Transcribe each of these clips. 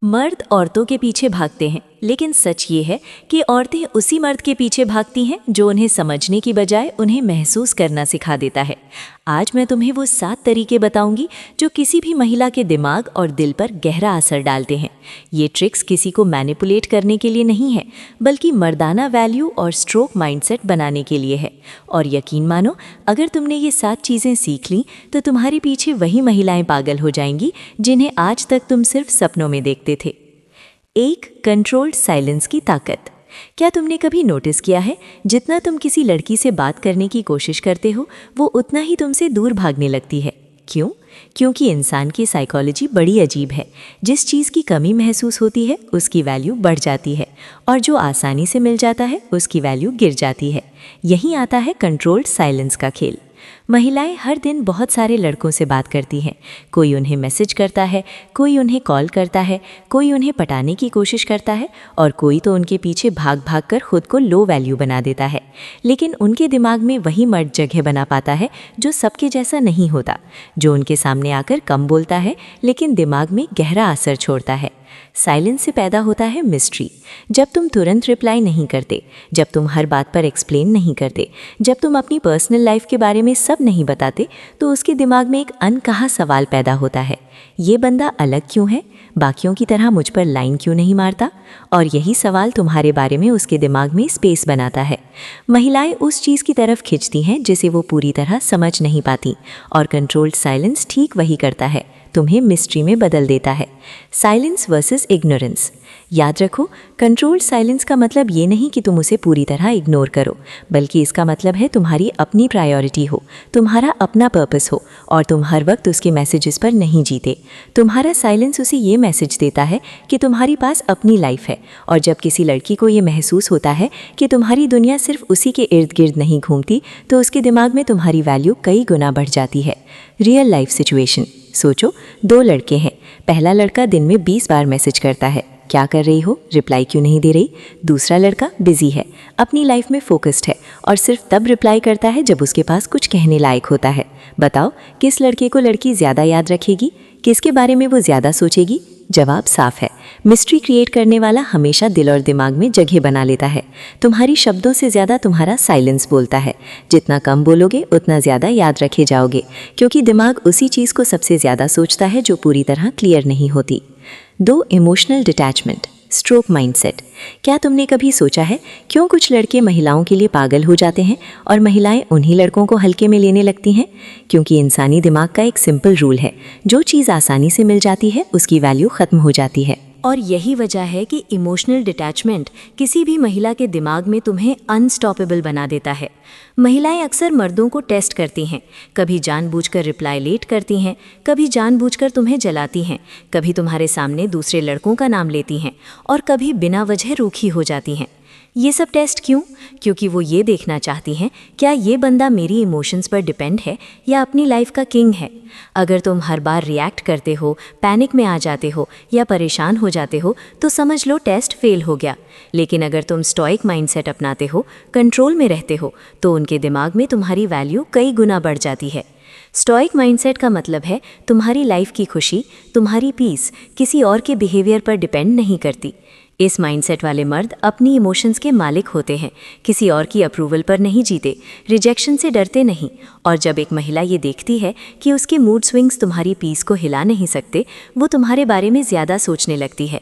मर्द औरतों के पीछे भागते हैं, लेकिन सच ये है कि औरतें उसी मर्द के पीछे भागती हैं जो उन्हें समझने की बजाय उन्हें महसूस करना सिखा देता है। आज मैं तुम्हें वो 7 तरीके बताऊंगी जो किसी भी महिला के दिमाग और दिल पर गहरा असर डालते हैं। ये ट्रिक्स किसी को मैनिपुलेट करने के लिए नहीं है, बल्कि मर्दाना वैल्यू और स्ट्रोक माइंडसेट बनाने के लिए है। और यकीन मानो, अगर तुमने ये 7 चीज़ें सीख लीं तो तुम्हारे पीछे वही महिलाएं पागल हो जाएंगी जिन्हें आज तक तुम सिर्फ सपनों में देखते थे। 1. कंट्रोल्ड साइलेंस की ताकत। क्या तुमने कभी नोटिस किया है, जितना तुम किसी लड़की से बात करने की कोशिश करते हो, वो उतना ही तुमसे दूर भागने लगती है? क्यों? क्योंकि इंसान की साइकोलॉजी बड़ी अजीब है। जिस चीज़ की कमी महसूस होती है उसकी वैल्यू बढ़ जाती है, और जो आसानी से मिल जाता है उसकी वैल्यू गिर जाती है। यहीं आता है कंट्रोल्ड साइलेंस का खेल। महिलाएं हर दिन बहुत सारे लड़कों से बात करती हैं। कोई उन्हें मैसेज करता है, कोई उन्हें कॉल करता है, कोई उन्हें पटाने की कोशिश करता है, और कोई तो उनके पीछे भाग भाग कर खुद को लो वैल्यू बना देता है। लेकिन उनके दिमाग में वही मर्द जगह बना पाता है जो सबके जैसा नहीं होता, जो उनके सामने आकर कम बोलता है लेकिन दिमाग में गहरा असर छोड़ता है। साइलेंस से पैदा होता है मिस्ट्री। जब तुम तुरंत रिप्लाई नहीं करते, जब तुम हर बात पर एक्सप्लेन नहीं करते, जब तुम अपनी पर्सनल लाइफ के बारे में सब नहीं बताते, तो उसके दिमाग में एक अनकहा सवाल पैदा होता है, ये बंदा अलग क्यों है? बाकियों की तरह मुझ पर लाइन क्यों नहीं मारता? और यही सवाल तुम्हारे बारे में उसके दिमाग में स्पेस बनाता है। महिलाएं उस चीज़ की तरफ खिंचती हैं जिसे वो पूरी तरह समझ नहीं पाती, और कंट्रोल्ड साइलेंस ठीक वही करता है, तुम्हें मिस्ट्री में बदल देता है। Silence versus ignorance. याद रखो, कंट्रोल्ड साइलेंस का मतलब ये नहीं कि तुम उसे पूरी तरह इग्नोर करो, बल्कि इसका मतलब है तुम्हारी अपनी प्रायोरिटी हो, तुम्हारा अपना पर्पस हो, और तुम हर वक्त उसके मैसेजेस पर नहीं जीते। तुम्हारा साइलेंस उसे ये मैसेज देता है कि तुम्हारी पास अपनी लाइफ है, और जब किसी लड़की को ये महसूस होता है कि तुम्हारी दुनिया सिर्फ उसी के इर्द गिर्द नहीं घूमती, तो उसके दिमाग में तुम्हारी वैल्यू कई गुना बढ़ जाती है। Real life situation. सोचो, 2 लड़के हैं। पहला लड़का दिन में 20 बार मैसेज करता है, क्या कर रही हो, रिप्लाई क्यों नहीं दे रही? दूसरा लड़का बिजी है, अपनी लाइफ में फोकस्ड है, और सिर्फ तब रिप्लाई करता है जब उसके पास कुछ कहने लायक होता है। बताओ, किस लड़के को लड़की ज़्यादा याद रखेगी? किसके बारे में वो ज़्यादा सोचेगी? जवाब साफ है, मिस्ट्री क्रिएट करने वाला हमेशा दिल और दिमाग में जगह बना लेता है। तुम्हारी शब्दों से ज़्यादा तुम्हारा साइलेंस बोलता है। जितना कम बोलोगे उतना ज़्यादा याद रखे जाओगे, क्योंकि दिमाग उसी चीज़ को सबसे ज़्यादा सोचता है जो पूरी तरह क्लियर नहीं होती। 2. Emotional detachment, stroke mindset. क्या तुमने कभी सोचा है क्यों कुछ लड़के महिलाओं के लिए पागल हो जाते हैं और महिलाएं उन्हीं लड़कों को हल्के में लेने लगती हैं? क्योंकि इंसानी दिमाग का एक सिंपल रूल है, जो चीज़ आसानी से मिल जाती है उसकी वैल्यू ख़त्म हो जाती है। और यही वजह है कि इमोशनल डिटैचमेंट किसी भी महिला के दिमाग में तुम्हें अनस्टॉपेबल बना देता है। महिलाएं अक्सर मर्दों को टेस्ट करती हैं, कभी जानबूझकर रिप्लाई लेट करती हैं, कभी जानबूझकर तुम्हें जलाती हैं, कभी तुम्हारे सामने दूसरे लड़कों का नाम लेती हैं, और कभी बिना वजह रूखी हो जाती हैं। ये सब टेस्ट क्यों? क्योंकि वो ये देखना चाहती हैं, क्या ये बंदा मेरी इमोशंस पर डिपेंड है या अपनी लाइफ का किंग है। अगर तुम हर बार रिएक्ट करते हो, पैनिक में आ जाते हो या परेशान हो जाते हो, तो समझ लो टेस्ट फेल हो गया। लेकिन अगर तुम स्टोइक माइंडसेट अपनाते हो, कंट्रोल में रहते हो, तो उनके दिमाग में तुम्हारी वैल्यू कई गुना बढ़ जाती है। स्टोइक माइंडसेट का मतलब है तुम्हारी लाइफ की खुशी, तुम्हारी पीस किसी और के बिहेवियर पर डिपेंड नहीं करती। इस माइंडसेट वाले मर्द अपनी इमोशंस के मालिक होते हैं, किसी और की अप्रूवल पर नहीं जीते, रिजेक्शन से डरते नहीं। और जब एक महिला ये देखती है कि उसके मूड स्विंग्स तुम्हारी पीस को हिला नहीं सकते, वो तुम्हारे बारे में ज़्यादा सोचने लगती है।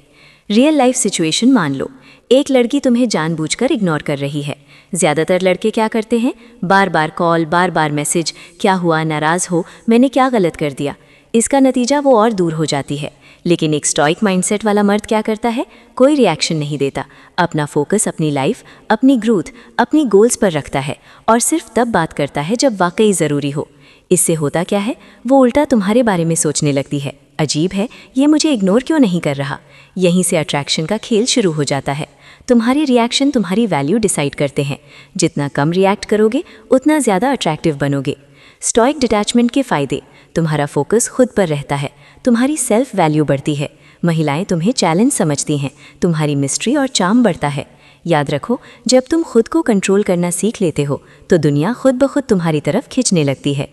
रियल लाइफ सिचुएशन मान लो, एक लड़की तुम्हें जानबूझकर इग्नोर कर रही है। ज़्यादातर लड़के क्या करते हैं? बार बार कॉल, बार बार मैसेज, क्या हुआ, नाराज़ हो, मैंने क्या गलत कर दिया। इसका नतीजा वो और दूर हो जाती है। लेकिन एक स्टोइक माइंडसेट वाला मर्द क्या करता है? कोई रिएक्शन नहीं देता, अपना फोकस अपनी लाइफ, अपनी ग्रोथ, अपनी गोल्स पर रखता है, और सिर्फ तब बात करता है जब वाकई ज़रूरी हो। इससे होता क्या है? वो उल्टा तुम्हारे बारे में सोचने लगती है, अजीब है, ये मुझे इग्नोर क्यों नहीं कर रहा। यहीं से अट्रैक्शन का खेल शुरू हो जाता है। तुम्हारे रिएक्शन तुम्हारी वैल्यू डिसाइड करते हैं। जितना कम रिएक्ट करोगे उतना ज़्यादा अट्रैक्टिव बनोगे। स्टोइक डिटैचमेंट के फ़ायदे: तुम्हारा फोकस खुद पर रहता है, तुम्हारी सेल्फ वैल्यू बढ़ती है, महिलाएं तुम्हें चैलेंज समझती हैं, तुम्हारी मिस्ट्री और चार्म बढ़ता है। याद रखो, जब तुम खुद को कंट्रोल करना सीख लेते हो तो दुनिया खुद ब खुद तुम्हारी तरफ खींचने लगती है।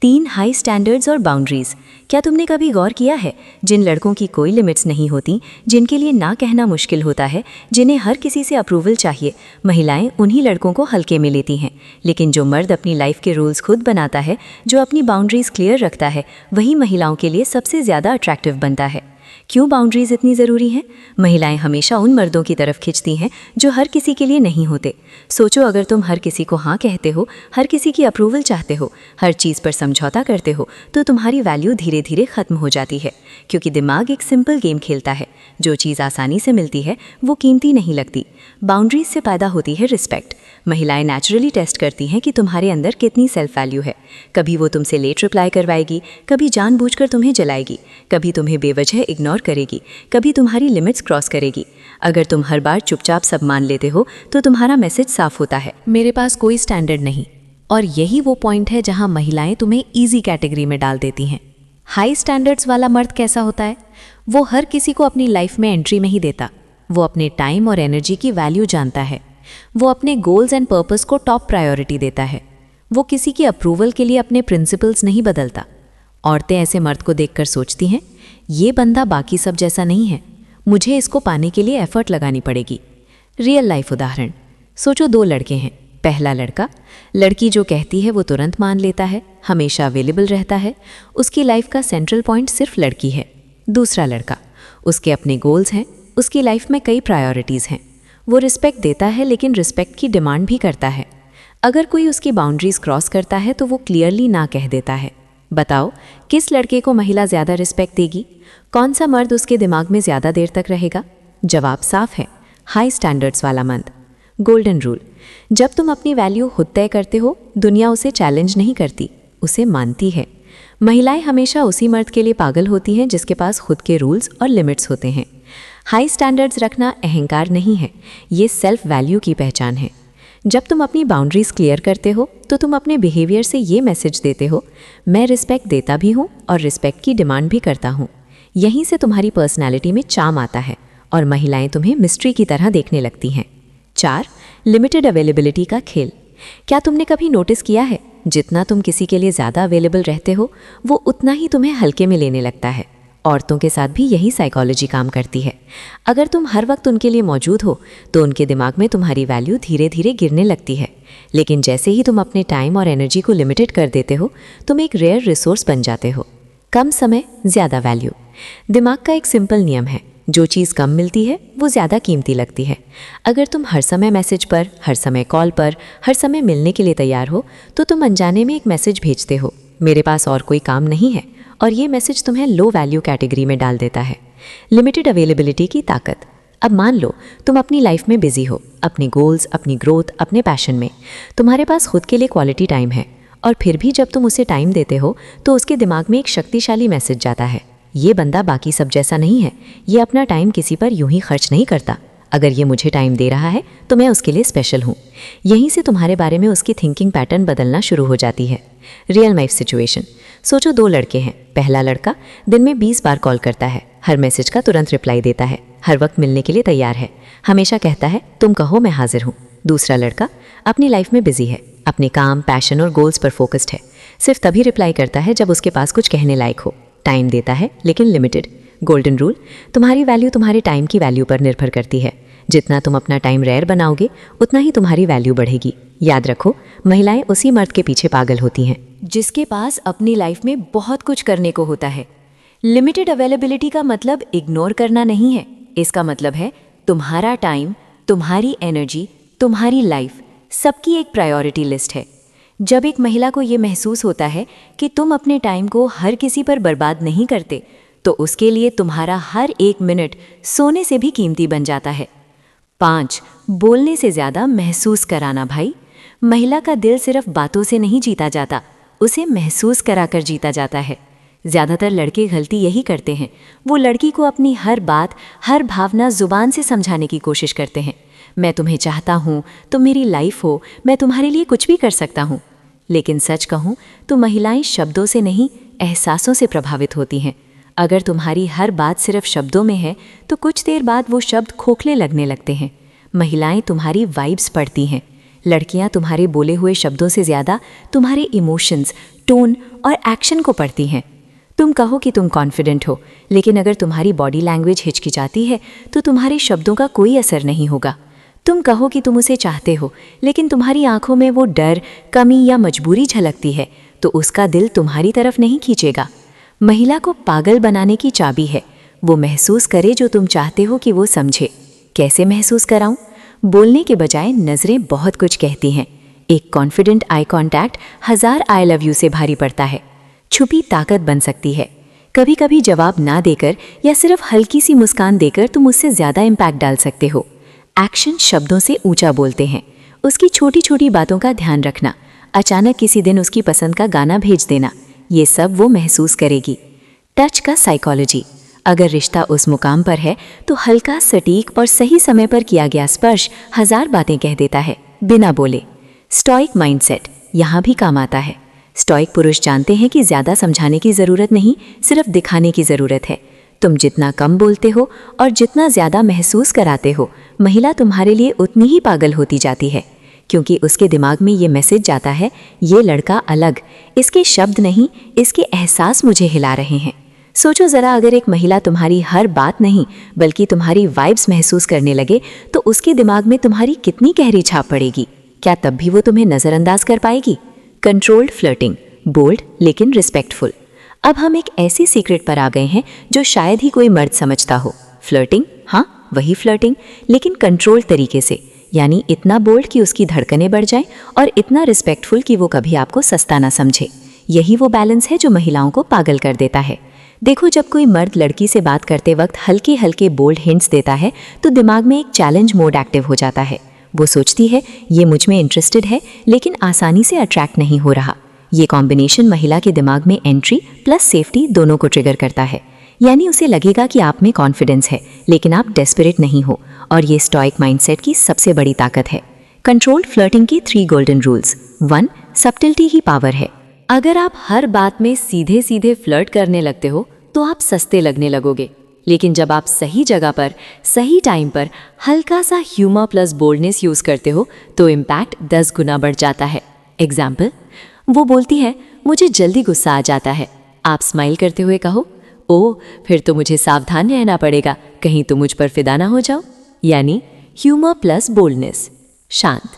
3 हाई स्टैंडर्ड्स और बाउंड्रीज। क्या तुमने कभी गौर किया है, जिन लड़कों की कोई लिमिट्स नहीं होती, जिनके लिए ना कहना मुश्किल होता है, जिन्हें हर किसी से अप्रूवल चाहिए, महिलाएं उन्हीं लड़कों को हल्के में लेती हैं। लेकिन जो मर्द अपनी लाइफ के रूल्स खुद बनाता है, जो अपनी बाउंड्रीज क्लियर रखता है, वही महिलाओं के लिए सबसे ज़्यादा अट्रैक्टिव बनता है। क्यों बाउंड्रीज इतनी ज़रूरी हैं? महिलाएं हमेशा उन मर्दों की तरफ खिंचती हैं जो हर किसी के लिए नहीं होते। सोचो, अगर तुम हर किसी को हाँ कहते हो, हर किसी की अप्रूवल चाहते हो, हर चीज़ पर समझौता करते हो, तो तुम्हारी वैल्यू धीरे धीरे ख़त्म हो जाती है। क्योंकि दिमाग एक सिंपल गेम खेलता है, जो चीज़ आसानी से मिलती है वो कीमती नहीं लगती। बाउंड्रीज से पैदा होती है रिस्पेक्ट। महिलाएं नेचुरली टेस्ट करती हैं कि तुम्हारे अंदर कितनी सेल्फ वैल्यू है। कभी वो तुमसे लेट रिप्लाई करवाएगी, कभी जानबूझकर तुम्हें जलाएगी, कभी तुम्हें बेवजह इग्नोर करेगी, कभी तुम्हारी लिमिट्स क्रॉस करेगी। अगर तुम हर बार चुपचाप सब मान लेते हो तो तुम्हारा मैसेज साफ होता है, मेरे पास कोई स्टैंडर्ड नहीं। और यही वो पॉइंट है जहां महिलाएं तुम्हें इजी कैटेगरी में डाल देती हैं। हाई स्टैंडर्ड्स वाला मर्द कैसा होता है? वो हर किसी को अपनी लाइफ में एंट्री नहीं देता। वो अपने टाइम और एनर्जी की वैल्यू जानता है। वो अपने गोल्स एंड पर्पस को टॉप प्रायोरिटी देता है। वो किसी की अप्रूवल के लिए अपने प्रिंसिपल्स नहीं बदलता। औरतें ऐसे मर्द को देखकर सोचती हैं, ये बंदा बाकी सब जैसा नहीं है, मुझे इसको पाने के लिए एफर्ट लगानी पड़ेगी। रियल लाइफ उदाहरण सोचो, 2 लड़के हैं। पहला लड़का, लड़की जो कहती है वो तुरंत मान लेता है, हमेशा अवेलेबल रहता है, उसकी लाइफ का सेंट्रल पॉइंट सिर्फ लड़की है। दूसरा लड़का, उसके अपने गोल्स हैं, उसकी लाइफ में कई प्रायोरिटीज़ हैं। वो रिस्पेक्ट देता है लेकिन रिस्पेक्ट की डिमांड भी करता है। अगर कोई उसकी बाउंड्रीज क्रॉस करता है तो वो क्लियरली ना कह देता है। बताओ, किस लड़के को महिला ज़्यादा रिस्पेक्ट देगी? कौन सा मर्द उसके दिमाग में ज़्यादा देर तक रहेगा? जवाब साफ है, हाई स्टैंडर्ड्स वाला मर्द। गोल्डन रूल, जब तुम अपनी वैल्यू खुद तय करते हो, दुनिया उसे चैलेंज नहीं करती, उसे मानती है। महिलाएं हमेशा उसी मर्द के लिए पागल होती हैं जिसके पास खुद के रूल्स और लिमिट्स होते हैं। हाई स्टैंडर्ड्स रखना अहंकार नहीं है, ये सेल्फ वैल्यू की पहचान है। जब तुम अपनी बाउंड्रीज क्लियर करते हो तो तुम अपने बिहेवियर से ये मैसेज देते हो, मैं रिस्पेक्ट देता भी हूँ और रिस्पेक्ट की डिमांड भी करता हूँ। यहीं से तुम्हारी पर्सनैलिटी में चार्म आता है और महिलाएं तुम्हें मिस्ट्री की तरह देखने लगती हैं। 4. लिमिटेड अवेलेबिलिटी का खेल। क्या तुमने कभी नोटिस किया है, जितना तुम किसी के लिए ज़्यादा अवेलेबल रहते हो, वो उतना ही तुम्हें हल्के में लेने लगता है। औरतों के साथ भी यही साइकोलॉजी काम करती है। अगर तुम हर वक्त उनके लिए मौजूद हो तो उनके दिमाग में तुम्हारी वैल्यू धीरे धीरे गिरने लगती है। लेकिन जैसे ही तुम अपने टाइम और एनर्जी को लिमिटेड कर देते हो, तुम एक रेयर रिसोर्स बन जाते हो। कम समय ज़्यादा वैल्यू। दिमाग का एक सिंपल नियम है, जो चीज़ कम मिलती है वो ज़्यादा कीमती लगती है। अगर तुम हर समय मैसेज पर, हर समय कॉल पर, हर समय मिलने के लिए तैयार हो तो तुम अनजाने में एक मैसेज भेजते हो, मेरे पास और कोई काम नहीं है, और ये मैसेज तुम्हें लो वैल्यू कैटेगरी में डाल देता है। लिमिटेड अवेलेबिलिटी की ताकत। अब मान लो तुम अपनी लाइफ में बिजी हो, अपने गोल्स, अपनी ग्रोथ, अपने पैशन में। तुम्हारे पास खुद के लिए क्वालिटी टाइम है, और फिर भी जब तुम उसे टाइम देते हो तो उसके दिमाग में एक शक्तिशाली मैसेज जाता है, ये बंदा बाकी सब जैसा नहीं है, ये अपना टाइम किसी पर यूं ही खर्च नहीं करता। अगर ये मुझे टाइम दे रहा है तो मैं उसके लिए स्पेशल हूँ। यहीं से तुम्हारे बारे में उसकी थिंकिंग पैटर्न बदलना शुरू हो जाती है। रियल लाइफ सिचुएशन सोचो, 2 लड़के हैं। पहला लड़का दिन में 20 बार कॉल करता है, हर मैसेज का तुरंत रिप्लाई देता है, हर वक्त मिलने के लिए तैयार है, हमेशा कहता है तुम कहो मैं हाजिर हूँ। दूसरा लड़का अपनी लाइफ में बिजी है, अपने काम, पैशन और गोल्स पर फोकस्ड है, सिर्फ तभी रिप्लाई करता है जब उसके पास कुछ कहने लायक हो। टाइम देता है लेकिन लिमिटेड। गोल्डन रूल, तुम्हारी वैल्यू तुम्हारे टाइम की वैल्यू पर निर्भर करती है। जितना तुम अपना टाइम रेयर बनाओगे उतना ही तुम्हारी वैल्यू बढ़ेगी। याद रखो, महिलाएं उसी मर्द के पीछे पागल होती हैं जिसके पास अपनी लाइफ में बहुत कुछ करने को होता है। लिमिटेड अवेलेबिलिटी का मतलब इग्नोर करना नहीं है, इसका मतलब है तुम्हारा टाइम, तुम्हारी एनर्जी, तुम्हारी लाइफ सबकी एक प्रायोरिटी लिस्ट है। जब एक महिला को ये महसूस होता है कि तुम अपने टाइम को हर किसी पर बर्बाद नहीं करते, तो उसके लिए तुम्हारा हर एक मिनट सोने से भी कीमती बन जाता है। 5. बोलने से ज़्यादा महसूस कराना। भाई, महिला का दिल सिर्फ बातों से नहीं जीता जाता, उसे महसूस कराकर जीता जाता है। ज़्यादातर लड़के गलती यही करते हैं, वो लड़की को अपनी हर बात, हर भावना ज़ुबान से समझाने की कोशिश करते हैं। मैं तुम्हें चाहता हूँ, तुम मेरी लाइफ हो, मैं तुम्हारे लिए कुछ भी कर सकता हूँ। लेकिन सच कहूँ तो महिलाएं शब्दों से नहीं, एहसासों से प्रभावित होती हैं। अगर तुम्हारी हर बात सिर्फ शब्दों में है तो कुछ देर बाद वो शब्द खोखले लगने लगते हैं। महिलाएं तुम्हारी वाइब्स पढ़ती हैं, लड़कियां तुम्हारे बोले हुए शब्दों से ज़्यादा तुम्हारे इमोशंस, टोन और एक्शन को पढ़ती हैं। तुम कहो कि तुम कॉन्फिडेंट हो, लेकिन अगर तुम्हारी बॉडी लैंग्वेज हिचकिचाती है तो तुम्हारे शब्दों का कोई असर नहीं होगा। तुम कहो कि तुम उसे चाहते हो, लेकिन तुम्हारी आंखों में वो डर, कमी या मजबूरी झलकती है तो उसका दिल तुम्हारी तरफ नहीं खींचेगा। महिला को पागल बनाने की चाबी है, वो महसूस करे जो तुम चाहते हो कि वो समझे। कैसे महसूस कराऊं? बोलने के बजाय नज़रें बहुत कुछ कहती हैं। एक confident eye contact 1000 I love you से भारी पड़ता है। छुपी ताकत बन सकती है। कभी कभी जवाब ना देकर या सिर्फ हल्की सी मुस्कान देकर तुम उससे ज़्यादा इम्पैक्ट डाल सकते हो। एक्शन शब्दों से ऊंचा बोलते हैं। उसकी छोटी छोटी बातों का ध्यान रखना, अचानक किसी दिन उसकी पसंद का गाना भेज देना, ये सब वो महसूस करेगी। टच का साइकोलॉजी। अगर रिश्ता उस मुकाम पर है तो हल्का, सटीक और सही समय पर किया गया स्पर्श 1000 बातें कह देता है बिना बोले। स्टॉइक माइंडसेट यहाँ भी काम आता है। स्टॉइक पुरुष जानते हैं कि ज़्यादा समझाने की ज़रूरत नहीं, सिर्फ दिखाने की ज़रूरत है। तुम जितना कम बोलते हो और जितना ज़्यादा महसूस कराते हो, महिला तुम्हारे लिए उतनी ही पागल होती जाती है, क्योंकि उसके दिमाग में ये मैसेज जाता है, ये लड़का अलग, इसके शब्द नहीं, इसके एहसास मुझे हिला रहे हैं। सोचो ज़रा, अगर एक महिला तुम्हारी हर बात नहीं बल्कि तुम्हारी वाइब्स महसूस करने लगे तो उसके दिमाग में तुम्हारी कितनी गहरी छाप पड़ेगी। क्या तब भी वो तुम्हें नज़रअंदाज कर पाएगी? कंट्रोल्ड फ्लर्टिंग, बोल्ड लेकिन रिस्पेक्टफुल। अब हम एक ऐसी सीक्रेट पर आ गए हैं जो शायद ही कोई मर्द समझता हो। फ्लर्टिंग, हाँ वही फ्लर्टिंग, लेकिन कंट्रोल तरीके से, यानी इतना बोल्ड कि उसकी धड़कनें बढ़ जाएं और इतना रिस्पेक्टफुल कि वो कभी आपको सस्ता ना समझे। यही वो बैलेंस है जो महिलाओं को पागल कर देता है। देखो, जब कोई मर्द लड़की से बात करते वक्त हल्के हल्के बोल्ड हिंट्स देता है तो दिमाग में एक चैलेंज मोड एक्टिव हो जाता है। वो सोचती है ये मुझ में इंटरेस्टेड है लेकिन आसानी से अट्रैक्ट नहीं हो रहा। ये कॉम्बिनेशन महिला के दिमाग में एंट्री प्लस सेफ्टी दोनों को ट्रिगर करता है। यानी उसे लगेगा कि आप में कॉन्फिडेंस है लेकिन आप डेस्परेट नहीं हो, और ये स्टॉइक माइंडसेट की सबसे बड़ी ताकत है। कंट्रोल्ड फ्लर्टिंग की 3 गोल्डन रूल्स। 1. सब्टिलिटी ही पावर है। अगर आप हर बात में सीधे सीधे फ्लर्ट करने लगते हो तो आप सस्ते लगने लगोगे, लेकिन जब आप सही जगह पर सही टाइम पर हल्का सा ह्यूमर प्लस बोल्डनेस यूज़ करते हो तो इम्पैक्ट 10 गुना बढ़ जाता है। एग्जाम्पल, वो बोलती है मुझे जल्दी गुस्सा आ जाता है, आप स्माइल करते हुए कहो ओह फिर तो मुझे सावधान रहना पड़ेगा, कहीं तो मुझ पर फिदा ना हो जाओ। यानी ह्यूमर प्लस बोल्डनेस। शांत,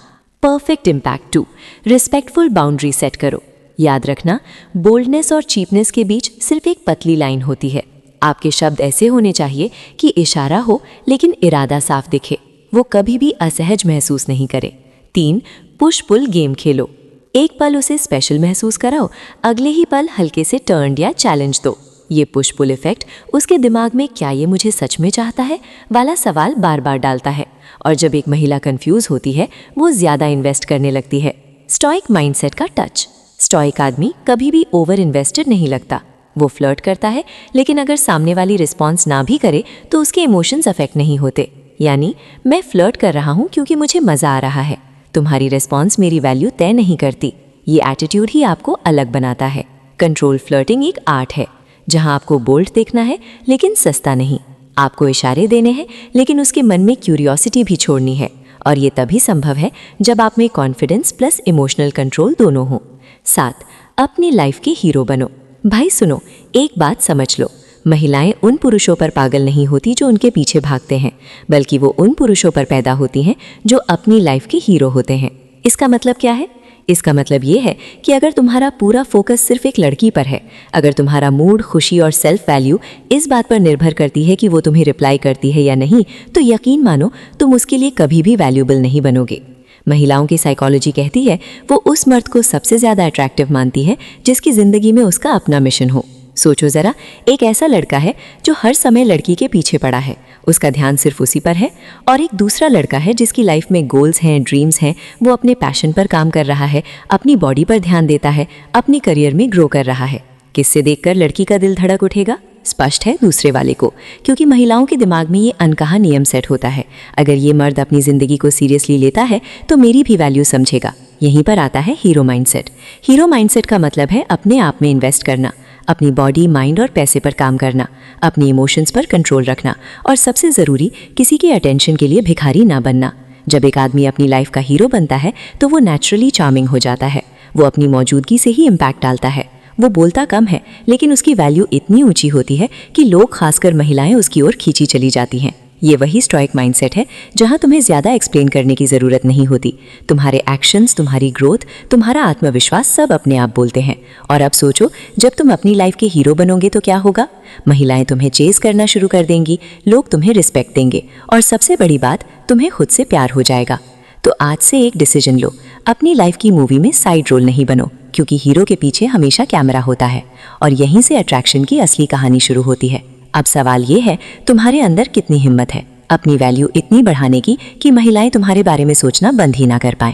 perfect impact 2. Respectful boundary set करो। याद रखना, बोल्डनेस और चीपनेस के बीच सिर्फ एक पतली लाइन होती है। आपके शब्द ऐसे होने चाहिए कि इशारा हो लेकिन इरादा साफ दिखे, वो कभी भी असहज महसूस नहीं करे। 3. पुश पुल गेम खेलो। एक पल उसे स्पेशल महसूस कराओ, अगले ही पल हल्के से टर्न या चैलेंज दो। ये पुश पुल इफेक्ट उसके दिमाग में क्या ये मुझे सच में चाहता है वाला सवाल बार बार डालता है, और जब एक महिला कंफ्यूज होती है वो ज़्यादा इन्वेस्ट करने लगती है। स्टॉइक माइंडसेट का टच। स्टॉइक आदमी कभी भी ओवर इन्वेस्टेड नहीं लगता। वो फ्लर्ट करता है लेकिन अगर सामने वाली रिस्पॉन्स ना भी करे तो उसके इमोशंस अफेक्ट नहीं होते। यानी मैं फ्लर्ट कर रहा हूँ क्योंकि मुझे मज़ा आ रहा है, तुम्हारी रिस्पॉन्स मेरी वैल्यू तय नहीं करती। ये एटीट्यूड ही आपको अलग बनाता है। कंट्रोल फ्लर्टिंग एक आर्ट है जहाँ आपको बोल्ड देखना है लेकिन सस्ता नहीं। आपको इशारे देने हैं लेकिन उसके मन में क्यूरियोसिटी भी छोड़नी है, और ये तभी संभव है जब आप में कॉन्फिडेंस प्लस इमोशनल कंट्रोल दोनों हो। 7. अपनी लाइफ के हीरो बनो। भाई सुनो, एक बात समझ लो, महिलाएं उन पुरुषों पर पागल नहीं होती जो उनके पीछे भागते हैं, बल्कि वो उन पुरुषों पर पैदा होती हैं जो अपनी लाइफ के हीरो होते हैं। इसका मतलब क्या है? इसका मतलब ये है कि अगर तुम्हारा पूरा फोकस सिर्फ एक लड़की पर है, अगर तुम्हारा मूड, खुशी और सेल्फ वैल्यू इस बात पर निर्भर करती है कि वो तुम्हें रिप्लाई करती है या नहीं, तो यकीन मानो तुम उसके लिए कभी भी वैल्यूएबल नहीं बनोगे। महिलाओं की साइकोलॉजी कहती है वो उस मर्द को सबसे ज़्यादा अट्रैक्टिव मानती है जिसकी ज़िंदगी में उसका अपना मिशन हो। सोचो ज़रा, एक ऐसा लड़का है जो हर समय लड़की के पीछे पड़ा है, उसका ध्यान सिर्फ उसी पर है, और एक दूसरा लड़का है जिसकी लाइफ में गोल्स हैं, ड्रीम्स हैं, वो अपने पैशन पर काम कर रहा है, अपनी बॉडी पर ध्यान देता है, अपनी करियर में ग्रो कर रहा है। किससे देखकर लड़की का दिल धड़क उठेगा? स्पष्ट है, दूसरे वाले को, क्योंकि महिलाओं के दिमाग में ये अनकहा नियम सेट होता है, अगर ये मर्द अपनी ज़िंदगी को सीरियसली लेता है तो मेरी भी वैल्यू समझेगा। यहीं पर आता है हीरो माइंडसेट। हीरो माइंडसेट का मतलब है अपने आप में इन्वेस्ट करना, अपनी बॉडी, माइंड और पैसे पर काम करना, अपनी इमोशंस पर कंट्रोल रखना, और सबसे ज़रूरी, किसी के अटेंशन के लिए भिखारी ना बनना। जब एक आदमी अपनी लाइफ का हीरो बनता है तो वो नेचुरली चार्मिंग हो जाता है। वो अपनी मौजूदगी से ही इम्पैक्ट डालता है। वो बोलता कम है लेकिन उसकी वैल्यू इतनी ऊंची होती है कि लोग, खासकर महिलाएं, उसकी ओर खींची चली जाती हैं। ये वही स्टोइक माइंडसेट है जहां तुम्हें ज़्यादा एक्सप्लेन करने की ज़रूरत नहीं होती। तुम्हारे एक्शंस, तुम्हारी ग्रोथ, तुम्हारा आत्मविश्वास सब अपने आप बोलते हैं। और अब सोचो, जब तुम अपनी लाइफ के हीरो बनोगे तो क्या होगा? महिलाएं तुम्हें चेस करना शुरू कर देंगी, लोग तुम्हें रिस्पेक्ट देंगे और सबसे बड़ी बात, तुम्हें खुद से प्यार हो जाएगा। तो आज से एक डिसीजन लो, अपनी लाइफ की मूवी में साइड रोल नहीं बनो, क्योंकि हीरो के पीछे हमेशा कैमरा होता है और यहीं से अट्रैक्शन की असली कहानी शुरू होती है। अब सवाल ये है, तुम्हारे अंदर कितनी हिम्मत है अपनी वैल्यू इतनी बढ़ाने की कि महिलाएं तुम्हारे बारे में सोचना बंद ही ना कर पाएं।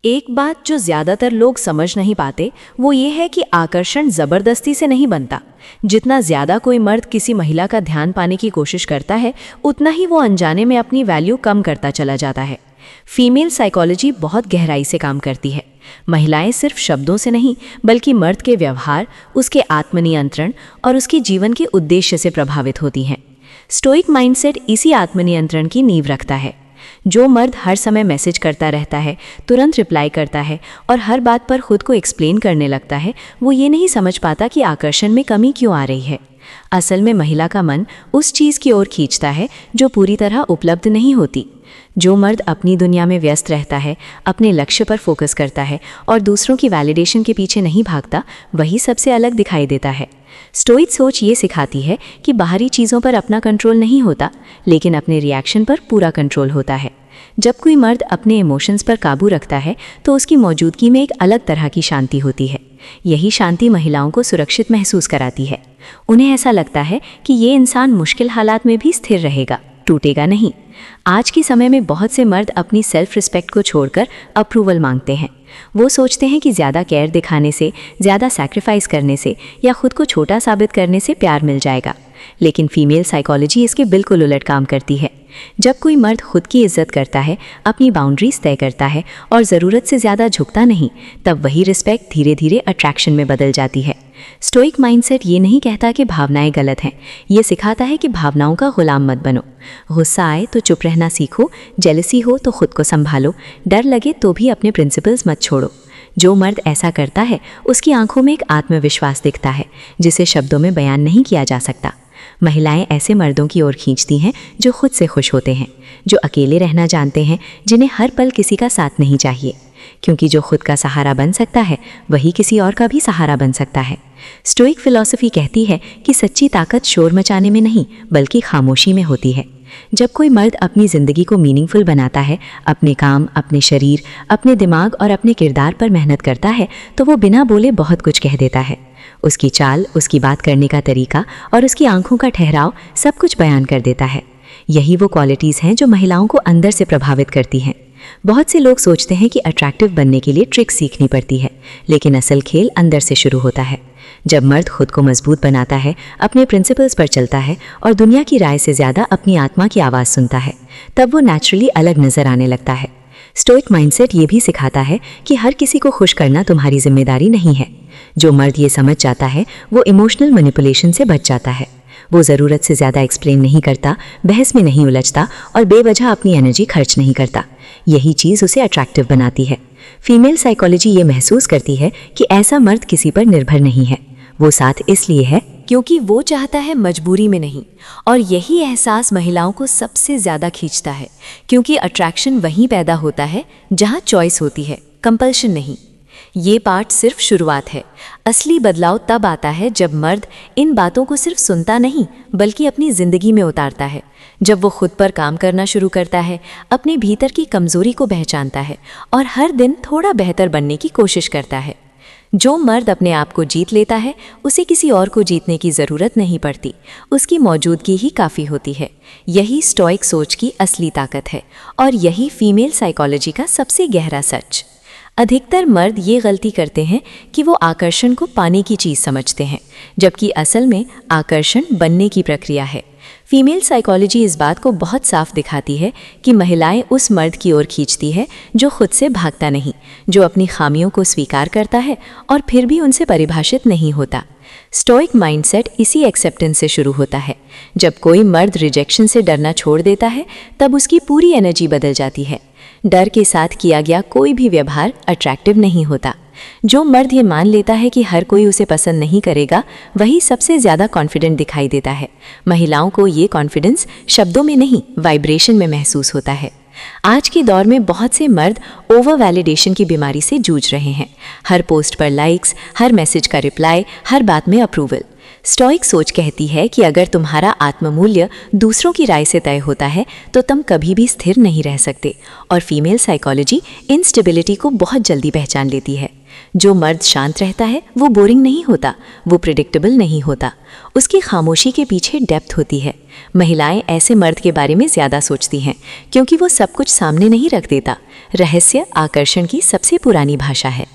एक बात जो ज्यादातर लोग समझ नहीं पाते वो ये है कि आकर्षण जबरदस्ती से नहीं बनता। जितना ज्यादा कोई मर्द किसी महिला का ध्यान पाने की कोशिश करता है, उतना ही वो अनजाने में अपनी वैल्यू कम करता चला जाता है। फीमेल साइकोलॉजी बहुत गहराई से काम करती है। महिलाएं सिर्फ शब्दों से नहीं, बल्कि मर्द के व्यवहार, उसके आत्मनियंत्रण और उसके जीवन के उद्देश्य से प्रभावित होती हैं। स्टोइक माइंडसेट इसी आत्मनियंत्रण की नींव रखता है। जो मर्द हर समय मैसेज करता रहता है, तुरंत रिप्लाई करता है और हर बात पर खुद को एक्सप्लेन करने लगता है, वो ये नहीं समझ पाता कि आकर्षण में कमी क्यों आ रही है। असल में महिला का मन उस चीज़ की ओर खींचता है जो पूरी तरह उपलब्ध नहीं होती। जो मर्द अपनी दुनिया में व्यस्त रहता है, अपने लक्ष्य पर फोकस करता है और दूसरों की वैलिडेशन के पीछे नहीं भागता, वही सबसे अलग दिखाई देता है। स्टोइक सोच ये सिखाती है कि बाहरी चीज़ों पर अपना कंट्रोल नहीं होता, लेकिन अपने रिएक्शन पर पूरा कंट्रोल होता है। जब कोई मर्द अपने इमोशंस पर काबू रखता है तो उसकी मौजूदगी में एक अलग तरह की शांति होती है। यही शांति महिलाओं को सुरक्षित महसूस कराती है। उन्हें ऐसा लगता है कि ये इंसान मुश्किल हालात में भी स्थिर रहेगा, टूटेगा नहीं। आज के समय में बहुत से मर्द अपनी सेल्फ रिस्पेक्ट को छोड़कर अप्रूवल मांगते हैं। वो सोचते हैं कि ज़्यादा केयर दिखाने से, ज़्यादा सैक्रिफाइस करने से या खुद को छोटा साबित करने से प्यार मिल जाएगा। लेकिन फीमेल साइकोलॉजी इसके बिल्कुल उलट काम करती है। जब कोई मर्द खुद की इज्जत करता है, अपनी बाउंड्रीज तय करता है और ज़रूरत से ज़्यादा झुकता नहीं, तब वही रिस्पेक्ट धीरे धीरे अट्रैक्शन में बदल जाती है। स्टोइक माइंडसेट ये नहीं कहता कि भावनाएं गलत हैं, ये सिखाता है कि भावनाओं का गुलाम मत बनो। गुस्सा आए तो चुप रहना सीखो, जेलसी हो तो खुद को संभालो, डर लगे तो भी अपने प्रिंसिपल्स मत छोड़ो। जो मर्द ऐसा करता है, उसकी आंखों में एक आत्मविश्वास दिखता है जिसे शब्दों में बयान नहीं किया जा सकता। महिलाएं ऐसे मर्दों की ओर खींचती हैं जो खुद से खुश होते हैं, जो अकेले रहना जानते हैं, जिन्हें हर पल किसी का साथ नहीं चाहिए, क्योंकि जो खुद का सहारा बन सकता है वही किसी और का भी सहारा बन सकता है। स्टोइक फिलॉसफी कहती है कि सच्ची ताकत शोर मचाने में नहीं, बल्कि खामोशी में होती है। जब कोई मर्द अपनी ज़िंदगी को मीनिंगफुल बनाता है, अपने काम, अपने शरीर, अपने दिमाग और अपने किरदार पर मेहनत करता है, तो वो बिना बोले बहुत कुछ कह देता है। उसकी चाल, उसकी बात करने का तरीका और उसकी आंखों का ठहराव सब कुछ बयान कर देता है। यही वो क्वालिटीज़ हैं जो महिलाओं को अंदर से प्रभावित करती हैं। बहुत से लोग सोचते हैं कि अट्रैक्टिव बनने के लिए ट्रिक सीखनी पड़ती है, लेकिन असल खेल अंदर से शुरू होता है। जब मर्द खुद को मजबूत बनाता है, अपने प्रिंसिपल्स पर चलता है और दुनिया की राय से ज़्यादा अपनी आत्मा की आवाज़ सुनता है, तब वो नेचुरली अलग नज़र आने लगता है। स्टोइक माइंडसेट ये भी सिखाता है कि हर किसी को खुश करना तुम्हारी जिम्मेदारी नहीं है। जो मर्द ये समझ जाता है, वो इमोशनल मैनिपुलेशन से बच जाता है। वो ज़रूरत से ज़्यादा एक्सप्लेन नहीं करता, बहस में नहीं उलझता और बेवजह अपनी एनर्जी खर्च नहीं करता। यही चीज़ उसे अट्रैक्टिव बनाती है। फीमेल साइकोलॉजी ये महसूस करती है कि ऐसा मर्द किसी पर निर्भर नहीं है, वो साथ इसलिए है क्योंकि वो चाहता है, मजबूरी में नहीं। और यही एहसास महिलाओं को सबसे ज़्यादा खींचता है, क्योंकि अट्रैक्शन वहीं पैदा होता है जहाँ चॉइस होती है, कंपल्शन नहीं। ये पार्ट सिर्फ शुरुआत है। असली बदलाव तब आता है जब मर्द इन बातों को सिर्फ सुनता नहीं, बल्कि अपनी ज़िंदगी में उतारता है। जब वो खुद पर काम करना शुरू करता है, अपने भीतर की कमज़ोरी को पहचानता है और हर दिन थोड़ा बेहतर बनने की कोशिश करता है। जो मर्द अपने आप को जीत लेता है, उसे किसी और को जीतने की ज़रूरत नहीं पड़ती, उसकी मौजूदगी ही काफ़ी होती है। यही स्टोइक सोच की असली ताकत है और यही फीमेल साइकोलॉजी का सबसे गहरा सच। अधिकतर मर्द ये गलती करते हैं कि वो आकर्षण को पाने की चीज़ समझते हैं, जबकि असल में आकर्षण बनने की प्रक्रिया है। फीमेल साइकोलॉजी इस बात को बहुत साफ दिखाती है कि महिलाएं उस मर्द की ओर खींचती है जो खुद से भागता नहीं, जो अपनी खामियों को स्वीकार करता है और फिर भी उनसे परिभाषित नहीं होता। स्टोइक माइंडसेट इसी एक्सेप्टेंस से शुरू होता है। जब कोई मर्द रिजेक्शन से डरना छोड़ देता है, तब उसकी पूरी एनर्जी बदल जाती है। डर के साथ किया गया कोई भी व्यवहार अट्रैक्टिव नहीं होता। जो मर्द ये मान लेता है कि हर कोई उसे पसंद नहीं करेगा, वही सबसे ज़्यादा कॉन्फिडेंट दिखाई देता है। महिलाओं को ये कॉन्फिडेंस शब्दों में नहीं, वाइब्रेशन में महसूस होता है। आज के दौर में बहुत से मर्द ओवर वैलिडेशन की बीमारी से जूझ रहे हैं। हर पोस्ट पर लाइक्स, हर मैसेज का रिप्लाई, हर बात में अप्रूवल। स्टोइक सोच कहती है कि अगर तुम्हारा आत्ममूल्य दूसरों की राय से तय होता है तो तुम कभी भी स्थिर नहीं रह सकते। और फीमेल साइकोलॉजी इनस्टेबिलिटी को बहुत जल्दी पहचान लेती है। जो मर्द शांत रहता है वो बोरिंग नहीं होता, वो प्रिडिक्टेबल नहीं होता। उसकी खामोशी के पीछे डेप्थ होती है। महिलाएं ऐसे मर्द के बारे में ज़्यादा सोचती हैं क्योंकि वो सब कुछ सामने नहीं रख देता। रहस्य आकर्षण की सबसे पुरानी भाषा है।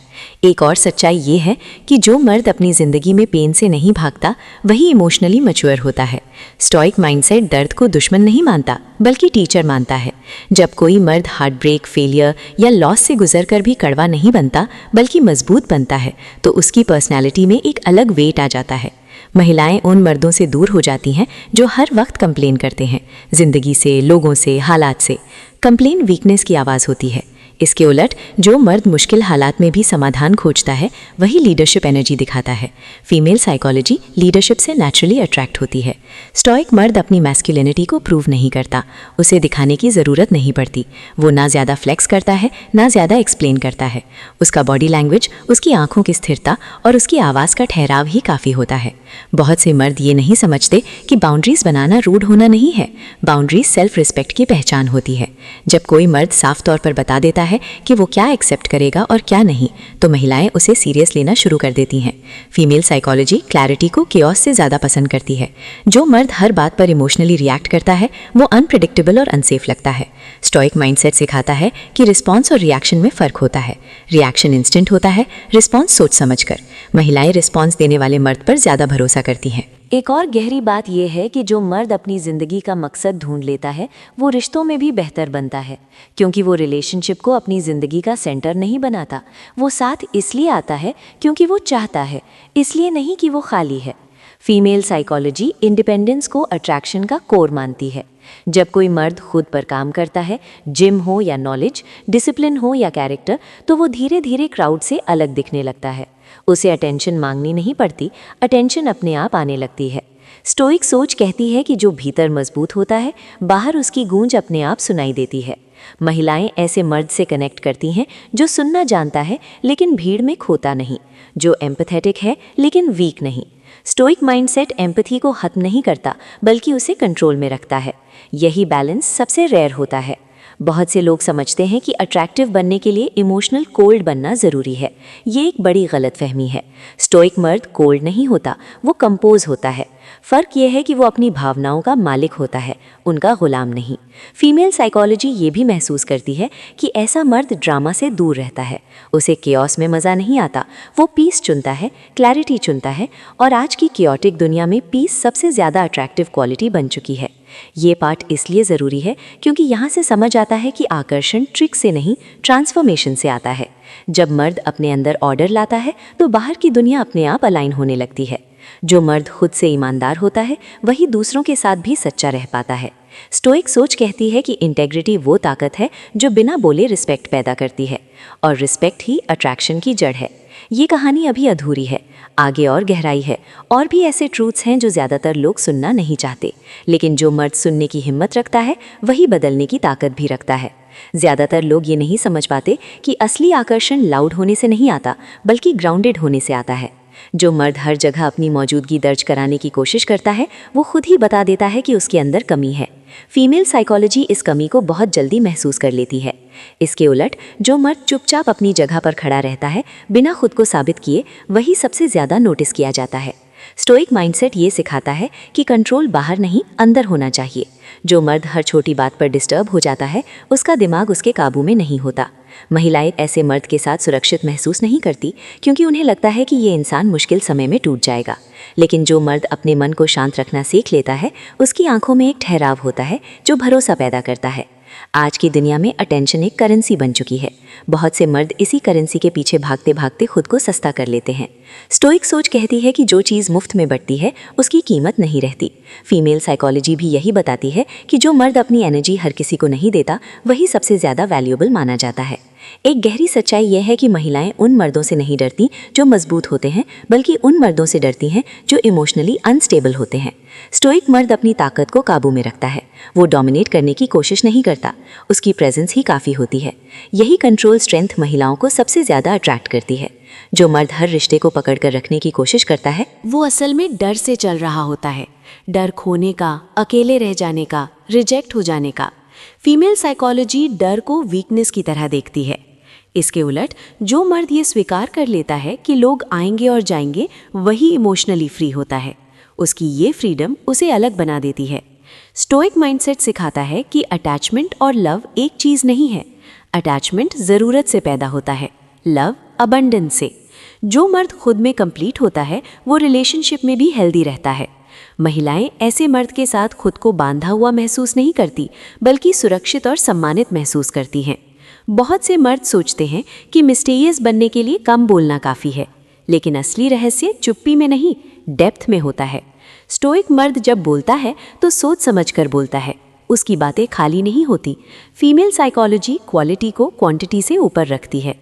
एक और सच्चाई ये है कि जो मर्द अपनी ज़िंदगी में पेन से नहीं भागता, वही इमोशनली मैच्योर होता है। स्टोइक माइंडसेट दर्द को दुश्मन नहीं मानता, बल्कि टीचर मानता है। जब कोई मर्द हार्ट ब्रेक, फेलियर या लॉस से गुजरकर भी कड़वा नहीं बनता, बल्कि मजबूत बनता है, तो उसकी पर्सनैलिटी में एक अलग वेट आ जाता है। महिलाएं उन मर्दों से दूर हो जाती हैं जो हर वक्त कंप्लेन करते हैं, जिंदगी से, लोगों से, हालात से। कंप्लेन वीकनेस की आवाज़ होती है। इसके उलट जो मर्द मुश्किल हालात में भी समाधान खोजता है, वही लीडरशिप एनर्जी दिखाता है। फीमेल साइकोलॉजी लीडरशिप से नेचुरली अट्रैक्ट होती है। स्टोइक मर्द अपनी मैस्कुलिनिटी को प्रूव नहीं करता, उसे दिखाने की ज़रूरत नहीं पड़ती। वो ना ज़्यादा फ्लेक्स करता है, ना ज़्यादा एक्सप्लेन करता है। उसका बॉडी लैंग्वेज, उसकी आंखों की स्थिरता और उसकी आवाज़ का ठहराव ही काफ़ी होता है। बहुत से मर्द ये नहीं समझते कि बाउंड्रीज बनाना रूड होना नहीं है। बाउंड्रीज सेल्फ रिस्पेक्ट की पहचान होती है। जब कोई मर्द साफ तौर पर बता देता है कि वो क्या एक्सेप्ट करेगा और क्या नहीं, तो महिलाएं उसे सीरियस लेना शुरू कर देती हैं। फीमेल साइकोलॉजी क्लैरिटी को केओस से ज़्यादा पसंद करती है। जो मर्द हर बात पर इमोशनली रिएक्ट करता है, वो अनप्रेडिक्टेबल और अनसेफ लगता है। स्टोइक माइंडसेट सिखाता है कि रिस्पॉन्स और रिएक्शन में फ़र्क होता है। रिएक्शन इंस्टेंट होता है, रिस्पॉन्स सोच समझकर। महिलाएं रिस्पॉन्स देने वाले मर्द पर ज़्यादा भरोसा करती हैं। एक और गहरी बात यह है कि जो मर्द अपनी ज़िंदगी का मकसद ढूंढ लेता है, वो रिश्तों में भी बेहतर बनता है, क्योंकि वो रिलेशनशिप को अपनी ज़िंदगी का सेंटर नहीं बनाता। वो साथ इसलिए आता है क्योंकि वो चाहता है, इसलिए नहीं कि वो खाली है। फीमेल साइकोलॉजी इंडिपेंडेंस को अट्रैक्शन का कोर मानती है। जब कोई मर्द खुद पर काम करता है, जिम हो या नॉलेज, डिसिप्लिन हो या कैरेक्टर, तो वो धीरे धीरे क्राउड से अलग दिखने लगता है। उसे अटेंशन मांगनी नहीं पड़ती, अटेंशन अपने आप आने लगती है। स्टोइक सोच कहती है कि जो भीतर मजबूत होता है, बाहर उसकी गूंज अपने आप सुनाई देती है। महिलाएं ऐसे मर्द से कनेक्ट करती हैं जो सुनना जानता है लेकिन भीड़ में खोता नहीं, जो एम्पैथेटिक है लेकिन वीक नहीं। स्टोइक माइंडसेट एम्पैथी को खत्म नहीं करता, बल्कि उसे कंट्रोल में रखता है। यही बैलेंस सबसे रेयर होता है। बहुत से लोग समझते हैं कि अट्रैक्टिव बनने के लिए इमोशनल कोल्ड बनना ज़रूरी है। ये एक बड़ी गलतफहमी है। स्टोइक मर्द कोल्ड नहीं होता, वो कंपोज होता है। फ़र्क यह है कि वो अपनी भावनाओं का मालिक होता है, उनका गुलाम नहीं। फीमेल साइकोलॉजी ये भी महसूस करती है कि ऐसा मर्द ड्रामा से दूर रहता है। उसे केओस में मज़ा नहीं आता, वो पीस चुनता है, क्लैरिटी चुनता है। और आज की केओटिक दुनिया में पीस सबसे ज़्यादा अट्रैक्टिव क्वालिटी बन चुकी है। ये पार्ट इसलिए ज़रूरी है क्योंकि यहाँ से समझ आता है कि आकर्षण ट्रिक से नहीं, ट्रांसफॉर्मेशन से आता है। जब मर्द अपने अंदर ऑर्डर लाता है तो बाहर की दुनिया अपने आप अलाइन होने लगती है। जो मर्द खुद से ईमानदार होता है, वही दूसरों के साथ भी सच्चा रह पाता है। स्टोइक सोच कहती है कि इंटेग्रिटी वो ताकत है जो बिना बोले रिस्पेक्ट पैदा करती है, और रिस्पेक्ट ही अट्रैक्शन की जड़ है। ये कहानी अभी अधूरी है, आगे और गहराई है, और भी ऐसे ट्रूथ्स हैं जो ज़्यादातर लोग सुनना नहीं चाहते। लेकिन जो मर्द सुनने की हिम्मत रखता है, वही बदलने की ताकत भी रखता है। ज़्यादातर लोग ये नहीं समझ पाते कि असली आकर्षण लाउड होने से नहीं आता, बल्कि ग्राउंडेड होने से आता है। जो मर्द हर जगह अपनी मौजूदगी दर्ज कराने की कोशिश करता है, वो खुद ही बता देता है कि उसके अंदर कमी है। फीमेल साइकोलॉजी इस कमी को बहुत जल्दी महसूस कर लेती है। इसके उलट जो मर्द चुपचाप अपनी जगह पर खड़ा रहता है, बिना खुद को साबित किए, वही सबसे ज़्यादा नोटिस किया जाता है। स्टोइक माइंडसेट ये सिखाता है कि कंट्रोल बाहर नहीं, अंदर होना चाहिए। जो मर्द हर छोटी बात पर डिस्टर्ब हो जाता है, उसका दिमाग उसके काबू में नहीं होता। महिलाएं ऐसे मर्द के साथ सुरक्षित महसूस नहीं करती, क्योंकि उन्हें लगता है कि ये इंसान मुश्किल समय में टूट जाएगा। लेकिन जो मर्द अपने मन को शांत रखना सीख लेता है, उसकी आंखों में एक ठहराव होता है जो भरोसा पैदा करता है। आज की दुनिया में अटेंशन एक करेंसी बन चुकी है। बहुत से मर्द इसी करेंसी के पीछे भागते भागते खुद को सस्ता कर लेते हैं। स्टोइक सोच कहती है कि जो चीज़ मुफ्त में बढ़ती है उसकी कीमत नहीं रहती। फीमेल साइकोलॉजी भी यही बताती है कि जो मर्द अपनी एनर्जी हर किसी को नहीं देता वही सबसे ज़्यादा वैल्यूएबल माना जाता है। एक गहरी सच्चाई यह है कि महिलाएं उन मर्दों से नहीं डरती जो मजबूत होते हैं, बल्कि उन मर्दों से डरती हैं जो इमोशनली अनस्टेबल होते हैं। स्टोइक मर्द अपनी ताकत को काबू में रखता है। वो डोमिनेट करने की कोशिश नहीं करता, उसकी प्रेजेंस ही काफ़ी होती है। यही कंट्रोल स्ट्रेंथ महिलाओं को सबसे ज़्यादा अट्रैक्ट करती है। जो मर्द हर रिश्ते को पकड़ कर रखने की कोशिश करता है वो असल में डर से चल रहा होता है। डर खोने का, अकेले रह जाने का, रिजेक्ट हो जाने का। फीमेल साइकोलॉजी डर को वीकनेस की तरह देखती है। इसके उलट जो मर्द ये स्वीकार कर लेता है कि लोग आएंगे और जाएंगे, वही इमोशनली फ्री होता है। उसकी ये फ्रीडम उसे अलग बना देती है। स्टोइक माइंडसेट सिखाता है कि अटैचमेंट और लव एक चीज़ नहीं है। अटैचमेंट ज़रूरत से पैदा होता है, लव अबंडेंस से। जो मर्द खुद में कंप्लीट होता है वो रिलेशनशिप में भी हेल्दी रहता है। महिलाएं ऐसे मर्द के साथ खुद को बांधा हुआ महसूस नहीं करती, बल्कि सुरक्षित और सम्मानित महसूस करती हैं। बहुत से मर्द सोचते हैं कि मिस्टीरियस बनने के लिए कम बोलना काफ़ी है, लेकिन असली रहस्य चुप्पी में नहीं, डेप्थ में होता है। स्टोइक मर्द जब बोलता है तो सोच समझकर बोलता है, उसकी बातें खाली नहीं होती। फीमेल साइकोलॉजी क्वालिटी को क्वांटिटी से ऊपर रखती है।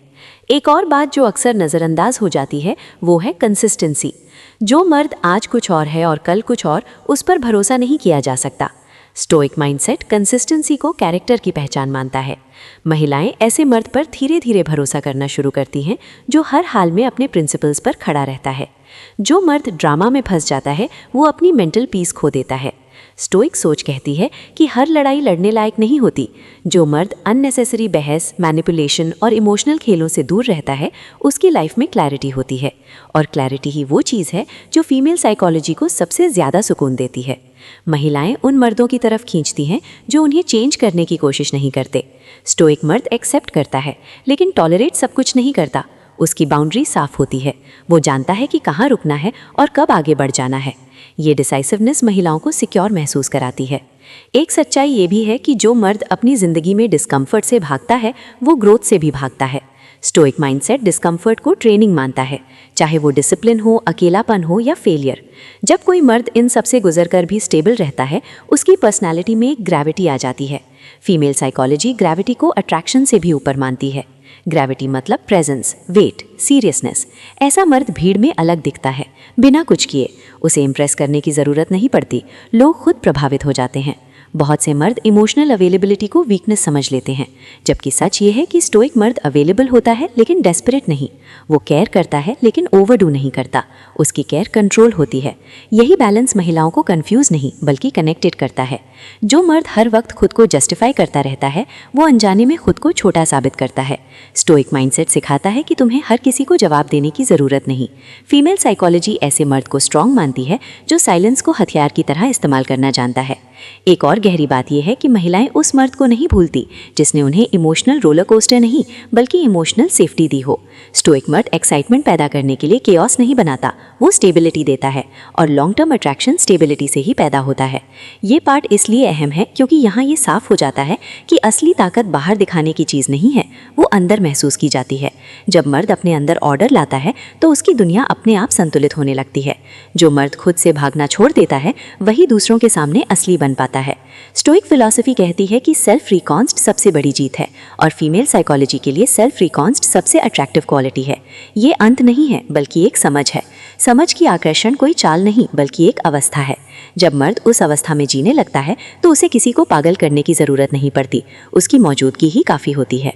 एक और बात जो अक्सर नज़रअंदाज हो जाती है वो है कंसिस्टेंसी। जो मर्द आज कुछ और है और कल कुछ और, उस पर भरोसा नहीं किया जा सकता। स्टोइक माइंडसेट कंसिस्टेंसी को कैरेक्टर की पहचान मानता है। महिलाएं ऐसे मर्द पर धीरे धीरे भरोसा करना शुरू करती हैं जो हर हाल में अपने प्रिंसिपल्स पर खड़ा रहता है। जो मर्द ड्रामा में फंस जाता है वो अपनी मेंटल पीस खो देता है। स्टोइक सोच कहती है कि हर लड़ाई लड़ने लायक नहीं होती। जो मर्द अननेसेसरी बहस, मैनिपुलेशन और इमोशनल खेलों से दूर रहता है उसकी लाइफ में क्लैरिटी होती है, और क्लैरिटी ही वो चीज़ है जो फीमेल साइकोलॉजी को सबसे ज़्यादा सुकून देती है। महिलाएं उन मर्दों की तरफ खींचती हैं जो उन्हें चेंज करने की कोशिश नहीं करते। स्टोइक मर्द एक्सेप्ट करता है लेकिन टॉलरेट सब कुछ नहीं करता। उसकी बाउंड्री साफ होती है। वो जानता है कि कहाँ रुकना है और कब आगे बढ़ जाना है। ये डिसाइसिवनेस महिलाओं को सिक्योर महसूस कराती है। एक सच्चाई ये भी है कि जो मर्द अपनी ज़िंदगी में डिस्कम्फर्ट से भागता है वो ग्रोथ से भी भागता है। स्टोइक माइंडसेट डिस्कम्फर्ट को ट्रेनिंग मानता है, चाहे वो डिसिप्लिन हो, अकेलापन हो या फेलियर। जब कोई मर्द इन सब से गुजरकर भी स्टेबल रहता है उसकी पर्सनैलिटी में एक ग्रेविटी आ जाती है। फीमेल साइकोलॉजी ग्रेविटी को अट्रैक्शन से भी ऊपर मानती है। ग्रेविटी मतलब प्रेजेंस, वेट, सीरियसनेस। ऐसा मर्द भीड़ में अलग दिखता है, बिना कुछ किए। उसे इम्प्रेस करने की ज़रूरत नहीं पड़ती, लोग खुद प्रभावित हो जाते हैं। बहुत से मर्द इमोशनल अवेलेबिलिटी को वीकनेस समझ लेते हैं, जबकि सच ये है कि स्टोइक मर्द अवेलेबल होता है लेकिन डेस्परेट नहीं। वो केयर करता है लेकिन ओवरडू नहीं करता। उसकी केयर कंट्रोल होती है। यही बैलेंस महिलाओं को कंफ्यूज नहीं बल्कि कनेक्टेड करता है। जो मर्द हर वक्त खुद को जस्टिफाई करता रहता है वो अनजाने में खुद को छोटा साबित करता है। स्टोइक माइंडसेट सिखाता है कि तुम्हें हर किसी को जवाब देने की ज़रूरत नहीं। फीमेल साइकोलॉजी ऐसे मर्द को स्ट्रॉन्ग मानती है जो साइलेंस को हथियार की तरह इस्तेमाल करना जानता है। एक और गहरी बात यह है कि महिलाएं उस मर्द को नहीं भूलती जिसने उन्हें इमोशनल रोलर कोस्टर नहीं बल्कि इमोशनल सेफ्टी दी हो। स्टोइक मर्द एक्साइटमेंट पैदा करने के लिए केओस नहीं बनाता, वो स्टेबिलिटी देता है, और लॉन्ग टर्म अट्रैक्शन स्टेबिलिटी से ही पैदा होता है। ये पार्ट इसलिए अहम है क्योंकि यहाँ ये साफ हो जाता है कि असली ताकत बाहर दिखाने की चीज़ नहीं है, वो अंदर महसूस की जाती है। जब मर्द अपने अंदर ऑर्डर लाता है तो उसकी दुनिया अपने आप संतुलित होने लगती है। जो मर्द खुद से भागना छोड़ देता है वही दूसरों के सामने असली बन पाता है। स्टोइक फिलॉसफी कहती है कि सेल्फ रिकॉन्स्ट सबसे बड़ी जीत है, और फीमेल साइकोलॉजी के लिए सेल्फ रिकॉन्स्ट सबसे अट्रैक्टिव क्वालिटी है। ये अंत नहीं है बल्कि एक समझ है। समझ की आकर्षण कोई चाल नहीं बल्कि एक अवस्था है। जब मर्द उस अवस्था में जीने लगता है तो उसे किसी को पागल करने की ज़रूरत नहीं पड़ती, उसकी मौजूदगी ही काफ़ी होती है।